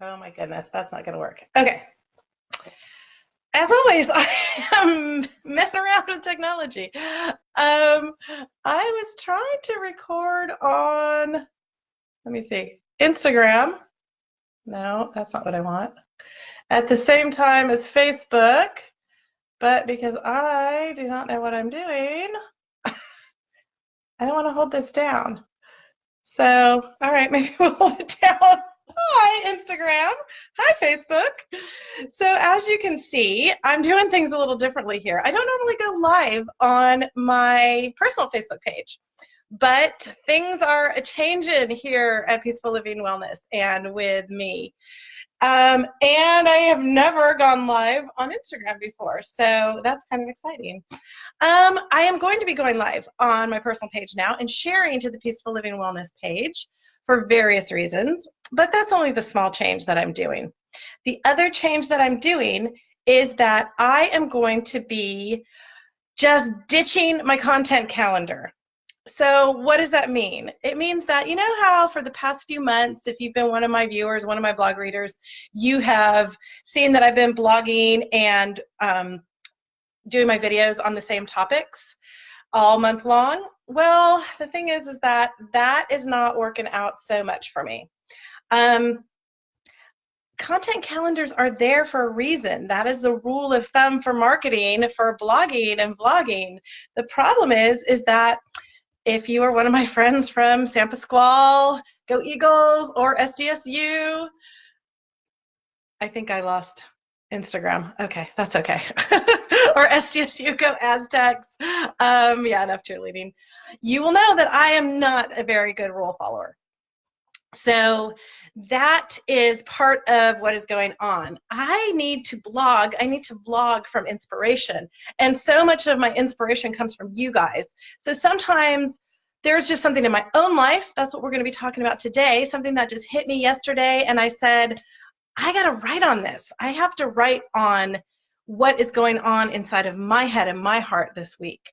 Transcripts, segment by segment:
Oh my goodness, that's not going to work. Okay. As always, I am messing around with technology. I was trying to record on, let me see, Instagram. No, that's not what I want. At the same time as Facebook, but because I do not know what I'm doing, I don't want to hold this down. So, all right, maybe we'll hold it down. Hi, Instagram. Hi, Facebook. So as you can see, I'm doing things a little differently here. I don't normally go live on my personal Facebook page, but things are a-changing here at Peaceful Living Wellness and with me. And I have never gone live on Instagram before, so that's kind of exciting. I am going to be going live on my personal page now and sharing to the Peaceful Living Wellness page for various reasons, but that's only the small change that I'm doing. The other change that I'm doing is that I am going to be just ditching my content calendar. So what does that mean? It means that, you know how for the past few months, if you've been one of my viewers, one of my blog readers, you have seen that I've been blogging and doing my videos on the same topics all month long. Well, the thing is that that is not working out so much for me. Content calendars are there for a reason. That is the rule of thumb for marketing, for blogging and vlogging. The problem is that if you are one of my friends from San Pasqual, Go Eagles, or SDSU, I think I lost Instagram. Okay, that's okay. Or SDSU, Go Aztecs. Yeah, enough cheerleading. You will know that I am not a very good rule follower. So that is part of what is going on. I need to blog. I need to vlog from inspiration. And so much of my inspiration comes from you guys. So sometimes there's just something in my own life. That's what we're going to be talking about today. Something that just hit me yesterday. And I said, I got to write on this. I have to write on what is going on inside of my head and my heart this week.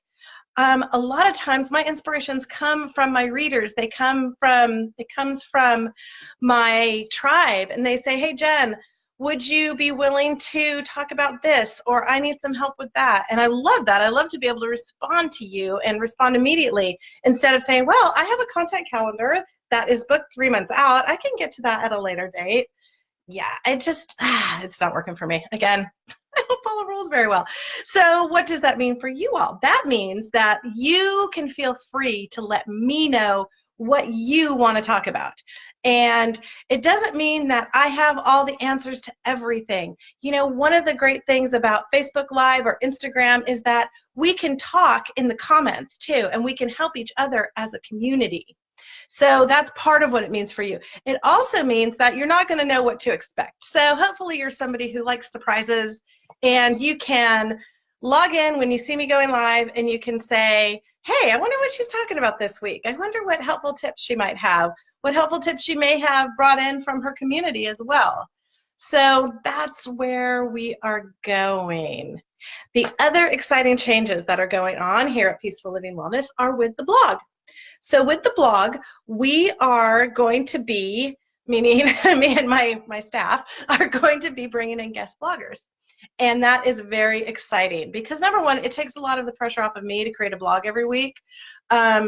A lot of times my inspirations come from my readers. It comes from my tribe, and they say, hey, Jen, would you be willing to talk about this? Or I need some help with that. And I love that. I love to be able to respond to you and respond immediately instead of saying, well, I have a content calendar that is booked 3 months out. I can get to that at a later date. Yeah, it's not working for me. Again, I don't follow rules very well. So what does that mean for you all? That means that you can feel free to let me know what you want to talk about. And it doesn't mean that I have all the answers to everything. You know, one of the great things about Facebook Live or Instagram is that we can talk in the comments too, and we can help each other as a community. So that's part of what it means for you. It also means that you're not going to know what to expect. So hopefully you're somebody who likes surprises, and you can log in when you see me going live and you can say, hey, I wonder what she's talking about this week. I wonder what helpful tips she might have, what helpful tips she may have brought in from her community as well. So that's where we are going. The other exciting changes that are going on here at Peaceful Living Wellness are with the blog. So with the blog, we are going to be, meaning me and my staff, are going to be bringing in guest bloggers. And that is very exciting because, number one, it takes a lot of the pressure off of me to create a blog every week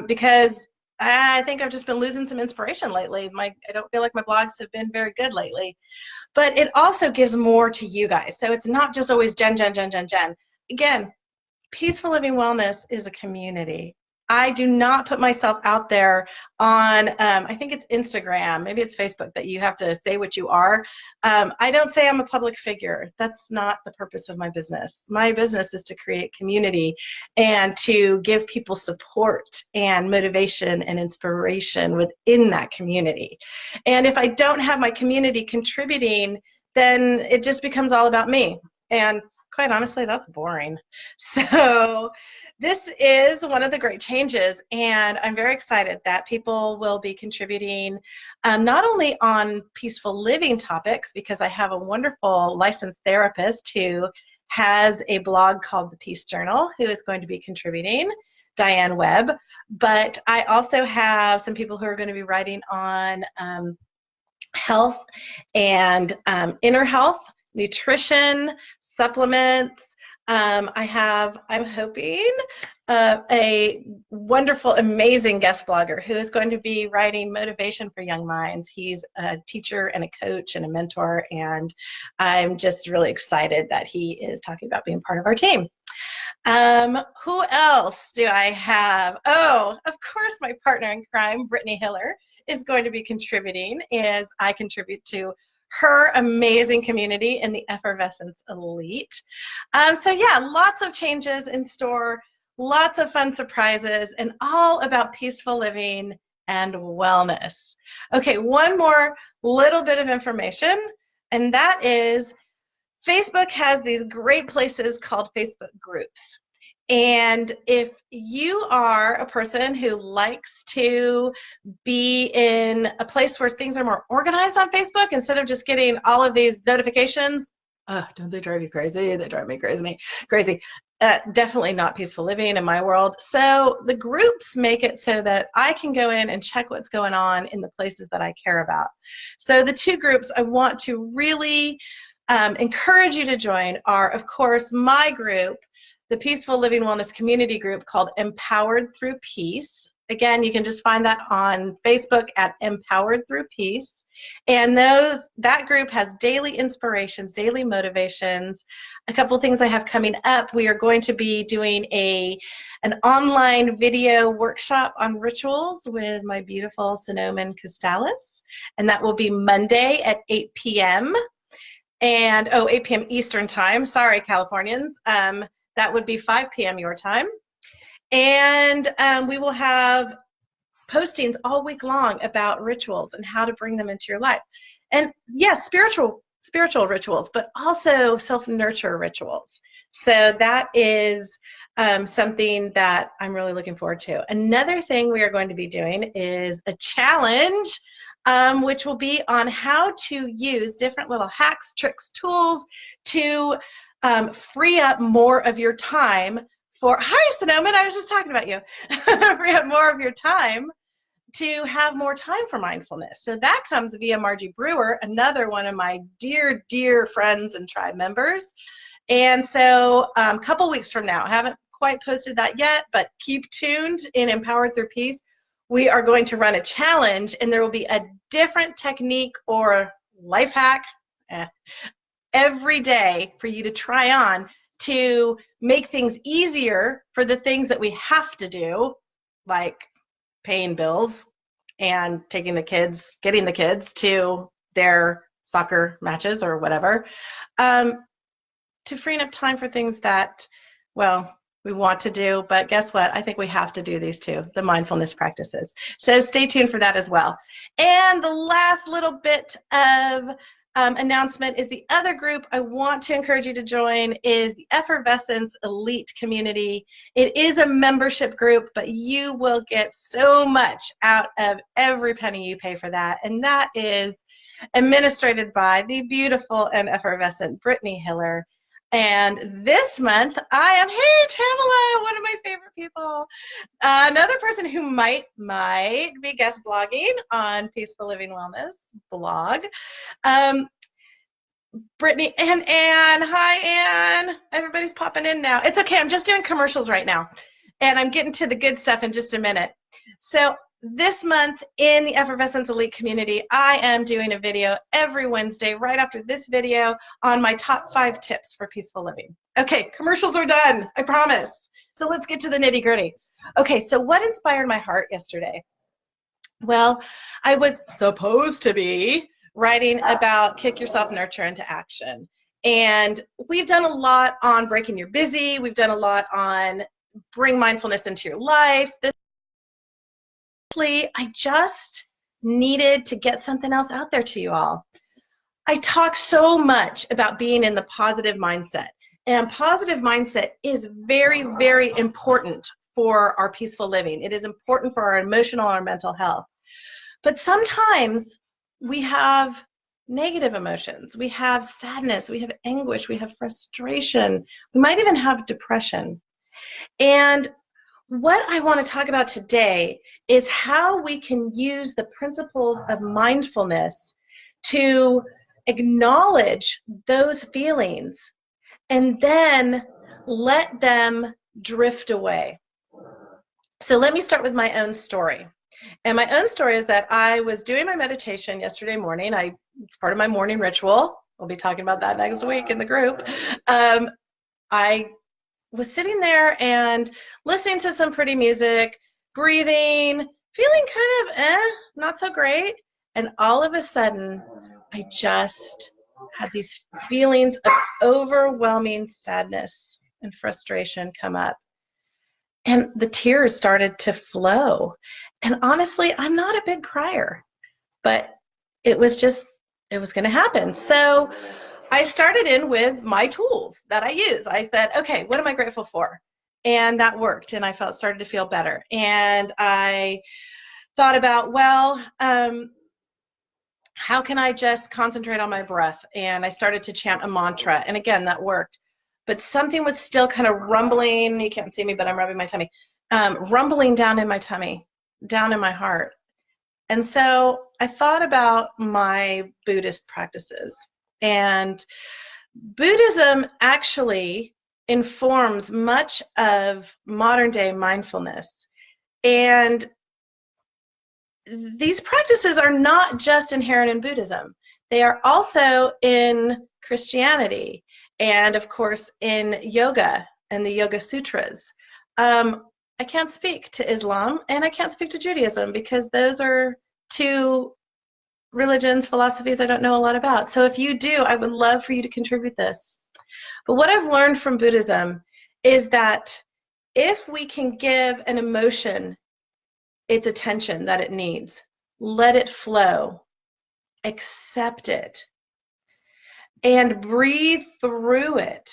because I think I've just been losing some inspiration lately. I don't feel like my blogs have been very good lately. But it also gives more to you guys. So it's not just always Jen, Jen, Jen, Jen, Jen. Again, Peaceful Living Wellness is a community. I do not put myself out there on, I think it's Instagram, maybe it's Facebook, that you have to say what you are. I don't say I'm a public figure. That's not the purpose of my business. My business is to create community and to give people support and motivation and inspiration within that community. And if I don't have my community contributing, then it just becomes all about me. And quite honestly, that's boring. So this is one of the great changes, and I'm very excited that people will be contributing not only on peaceful living topics, because I have a wonderful licensed therapist who has a blog called The Peace Journal who is going to be contributing, Diane Webb, but I also have some people who are going to be writing on health and inner health, nutrition, supplements. I'm hoping a wonderful, amazing guest blogger who is going to be writing motivation for young minds. He's a teacher and a coach and a mentor, and I'm just really excited that he is talking about being part of our team. Who else do I have? Oh, of course, my partner in crime, Brittany Hiller, is going to be contributing as I contribute to her amazing community in the Effervescence Elite. So yeah, lots of changes in store, lots of fun surprises, and all about peaceful living and wellness. Okay, one more little bit of information, and that is Facebook has these great places called Facebook groups. And if you are a person who likes to be in a place where things are more organized on Facebook instead of just getting all of these notifications, don't they drive you crazy? They drive me crazy. Definitely not peaceful living in my world. So the groups make it so that I can go in and check what's going on in the places that I care about. So the two groups I want to really encourage you to join are, of course, my group, the Peaceful Living Wellness Community Group called Empowered Through Peace. Again, you can just find that on Facebook at Empowered Through Peace. And that group has daily inspirations, daily motivations. A couple of things I have coming up. We are going to be doing an online video workshop on rituals with my beautiful Sonoman Costalis. And that will be Monday at 8 p.m. And 8 p.m. Eastern time. Sorry, Californians. That would be 5 p.m. your time. And we will have postings all week long about rituals and how to bring them into your life. And yes, spiritual rituals, but also self-nurture rituals. So that is something that I'm really looking forward to. Another thing we are going to be doing is a challenge, which will be on how to use different little hacks, tricks, tools to free up more of your time hi, Sonoman, I was just talking about you. Free up more of your time to have more time for mindfulness. So that comes via Margie Brewer, another one of my dear, dear friends and tribe members. And so a couple weeks from now, I haven't quite posted that yet, but keep tuned in Empowered Through Peace. We are going to run a challenge, and there will be a different technique or life hack every day for you to try on to make things easier for the things that we have to do, like paying bills and getting the kids to their soccer matches or whatever, to freeing up time for things that, well, we want to do, but guess what? I think we have to do these too, the mindfulness practices. So stay tuned for that as well. And the last little bit of announcement is the other group I want to encourage you to join is the Effervescence Elite Community. It is a membership group, but you will get so much out of every penny you pay for that. And that is administrated by the beautiful and effervescent Brittany Hiller. And this month, hey, Tamala, one of my favorite people. Another person who might be guest blogging on Peaceful Living Wellness blog. Brittany and Anne. Hi, Anne. Everybody's popping in now. It's okay. I'm just doing commercials right now. And I'm getting to the good stuff in just a minute. So this month in the Effervescence Elite community, I am doing a video every Wednesday right after this video on my top 5 tips for peaceful living. Okay, commercials are done, I promise. So let's get to the nitty gritty. Okay, so what inspired my heart yesterday? Well, I was supposed to be writing about kick yourself nurture into action. And we've done a lot on breaking your busy. We've done a lot on bring mindfulness into your life. I just needed to get something else out there to you all. I talk so much about being in the positive mindset, and positive mindset is very, very important for our peaceful living. It is important for our emotional and our mental health. But sometimes we have negative emotions. We have sadness, we have anguish, we have frustration. We might even have depression. And what I want to talk about today is how we can use the principles of mindfulness to acknowledge those feelings and then let them drift away. So let me start with my own story. And my own story is that I was doing my meditation yesterday morning. It's part of my morning ritual. We'll be talking about that next week in the group. I was sitting there and listening to some pretty music, breathing, feeling kind of not so great. And all of a sudden, I just had these feelings of overwhelming sadness and frustration come up. And the tears started to flow. And honestly, I'm not a big crier, but it was going to happen. So I started in with my tools that I use. I said, okay, what am I grateful for? And that worked. And I started to feel better. And I thought about, well, how can I just concentrate on my breath? And I started to chant a mantra. And again, that worked. But something was still kind of rumbling. You can't see me, but I'm rubbing my tummy. Rumbling down in my tummy, down in my heart. And so I thought about my Buddhist practices. And Buddhism actually informs much of modern day mindfulness. And these practices are not just inherent in Buddhism. They are also in Christianity and, of course, in yoga and the Yoga Sutras. I can't speak to Islam and I can't speak to Judaism because those are two religions, philosophies I don't know a lot about. So if you do, I would love for you to contribute this. But what I've learned from Buddhism is that if we can give an emotion its attention that it needs, let it flow, accept it, and breathe through it,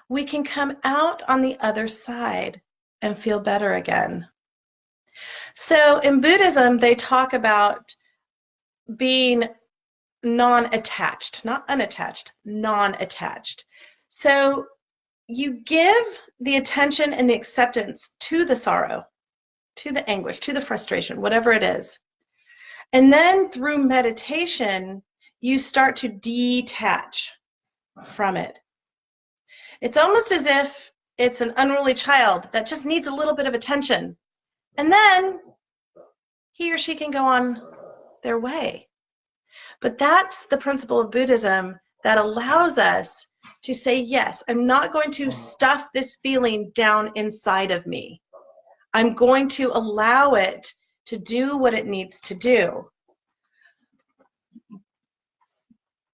we can come out on the other side and feel better again. So in Buddhism, they talk about being non-attached, not unattached, non-attached. So you give the attention and the acceptance to the sorrow, to the anguish, to the frustration, whatever it is. And then through meditation, you start to detach from it. It's almost as if it's an unruly child that just needs a little bit of attention. And then he or she can go on their way. But that's the principle of Buddhism that allows us to say, yes, I'm not going to stuff this feeling down inside of me. I'm going to allow it to do what it needs to do.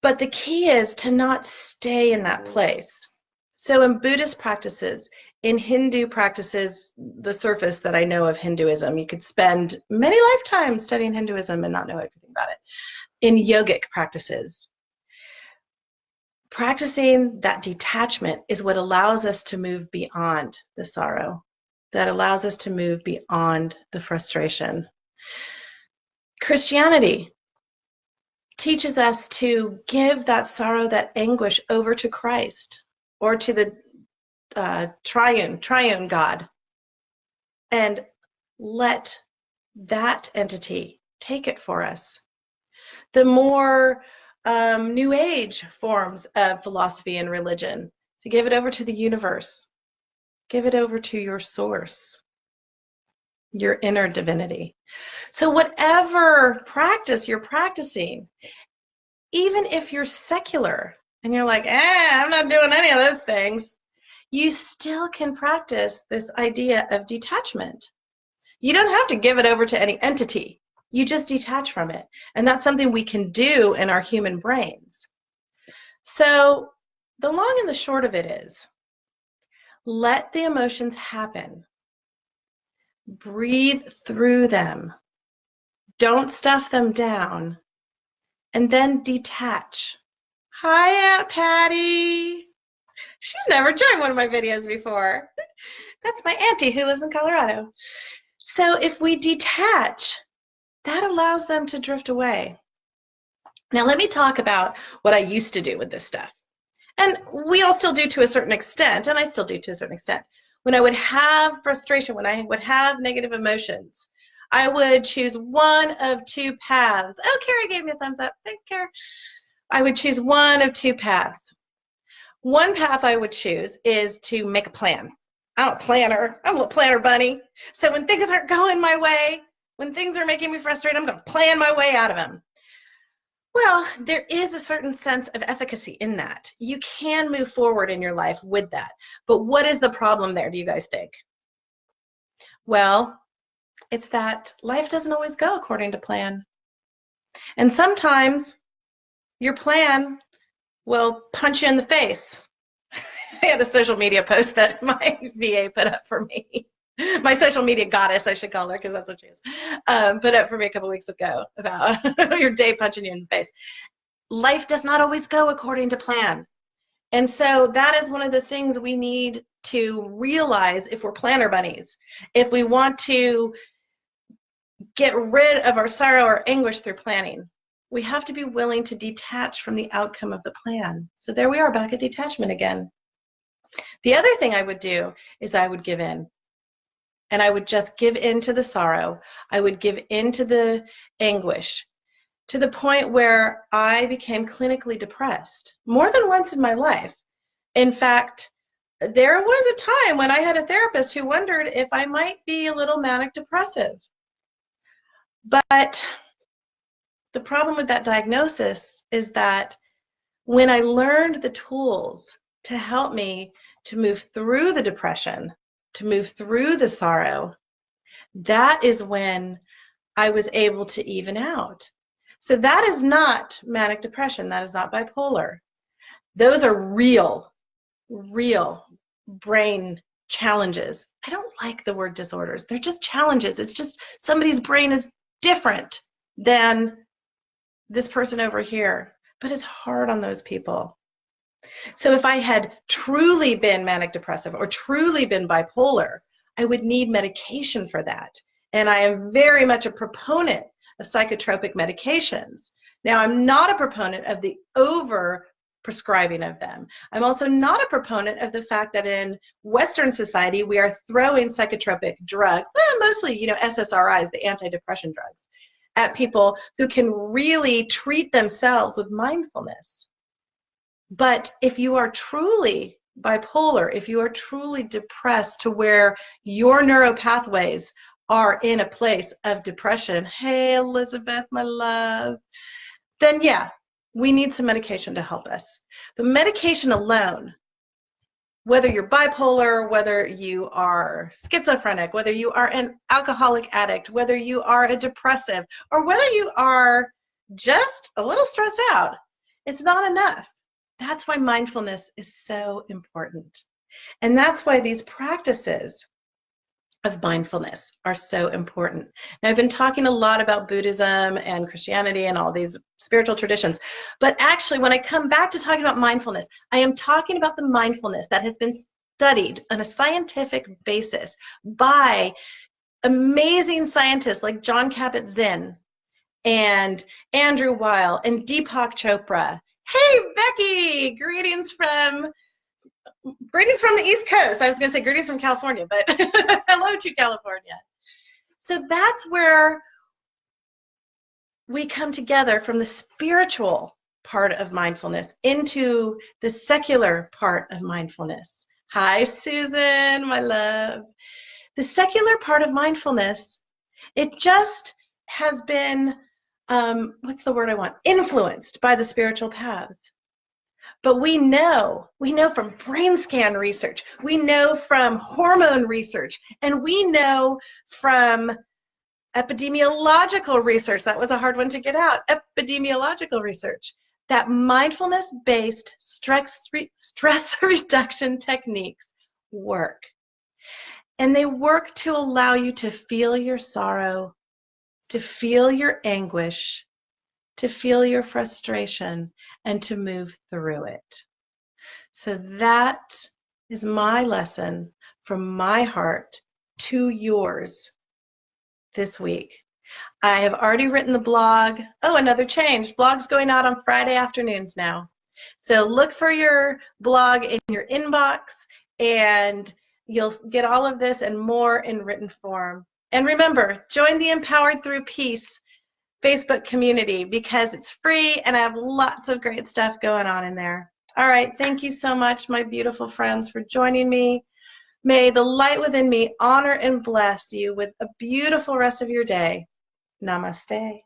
But the key is to not stay in that place. So in Buddhist practices, in Hindu practices, the surface that I know of Hinduism, you could spend many lifetimes studying Hinduism and not know everything about it. In yogic practices, practicing that detachment is what allows us to move beyond the sorrow, that allows us to move beyond the frustration. Christianity teaches us to give that sorrow, that anguish over to Christ or to the triune God, and let that entity take it for us. The more New Age forms of philosophy and religion, to give it over to the universe, give it over to your source, your inner divinity. So whatever practice you're practicing, even if you're secular and you're like, I'm not doing any of those things, you still can practice this idea of detachment. You don't have to give it over to any entity. You just detach from it. And that's something we can do in our human brains. So the long and the short of it is, let the emotions happen. Breathe through them. Don't stuff them down. And then detach. Hi, Aunt Patty. She's never joined one of my videos before. That's my auntie who lives in Colorado. So if we detach, that allows them to drift away. Now let me talk about what I used to do with this stuff. And we all still do to a certain extent, and I still do to a certain extent. When I would have frustration, when I would have negative emotions, I would choose one of two paths. Oh, Carrie gave me a thumbs up. Thanks, Carrie. I would choose one of two paths. One path I would choose is to make a plan. I'm a planner. I'm a little planner bunny. So when things aren't going my way, when things are making me frustrated, I'm going to plan my way out of them. Well, there is a certain sense of efficacy in that. You can move forward in your life with that. But what is the problem there, do you guys think? Well, it's that life doesn't always go according to plan. And sometimes your plan will punch you in the face. I had a social media post that my VA put up for me. My social media goddess, I should call her, because that's what she is, put up for me a couple weeks ago about your day punching you in the face. Life does not always go according to plan. And so that is one of the things we need to realize if we're planner bunnies. If we want to get rid of our sorrow or anguish through planning, we have to be willing to detach from the outcome of the plan. So there we are, back at detachment again. The other thing I would do is I would give in. And I would just give in to the sorrow. I would give in to the anguish, to the point where I became clinically depressed more than once in my life. In fact, there was a time when I had a therapist who wondered if I might be a little manic depressive. But the problem with that diagnosis is that when I learned the tools to help me to move through the depression, to move through the sorrow, that is when I was able to even out. So that is not manic depression. That is not bipolar. Those are real brain challenges. I don't like the word disorders. They're just challenges. It's just somebody's brain is different than this person over here, but it's hard on those people. So if I had truly been manic depressive or truly been bipolar, I would need medication for that. And I am very much a proponent of psychotropic medications. Now, I'm not a proponent of the over prescribing of them. I'm also not a proponent of the fact that in Western society, we are throwing psychotropic drugs, mostly, SSRIs, the antidepressant drugs, at people who can really treat themselves with mindfulness. But if you are truly bipolar, if you are truly depressed to where your neuropathways are in a place of depression, hey, Elizabeth, my love, then yeah, we need some medication to help us. But medication alone, whether you're bipolar, whether you are schizophrenic, whether you are an alcoholic addict, whether you are a depressive, or whether you are just a little stressed out, it's not enough. That's why mindfulness is so important. And that's why these practices of mindfulness are so important. Now, I've been talking a lot about Buddhism and Christianity and all these spiritual traditions, but actually when I come back to talking about mindfulness, I am talking about the mindfulness that has been studied on a scientific basis by amazing scientists like Jon Kabat-Zinn and Andrew Weil and Deepak Chopra. Hey, Becky, greetings from the East Coast. I was going to say greetings from California, but hello to California. So that's where we come together from the spiritual part of mindfulness into the secular part of mindfulness. Hi, Susan, my love. The secular part of mindfulness, it just has been, what's the word I want? Influenced by the spiritual paths. But we know from brain scan research, we know from hormone research, and we know from epidemiological research, that was a hard one to get out, epidemiological research, that mindfulness-based stress reduction techniques work. And they work to allow you to feel your sorrow, to feel your anguish, to feel your frustration, and to move through it. So that is my lesson from my heart to yours this week. I have already written the blog. Oh, another change. Blog's going out on Friday afternoons now. So look for your blog in your inbox, and you'll get all of this and more in written form. And remember, join the Empowered Through Peace Facebook community because it's free and I have lots of great stuff going on in there. All right, thank you so much, my beautiful friends, for joining me. May the light within me honor and bless you with a beautiful rest of your day. Namaste.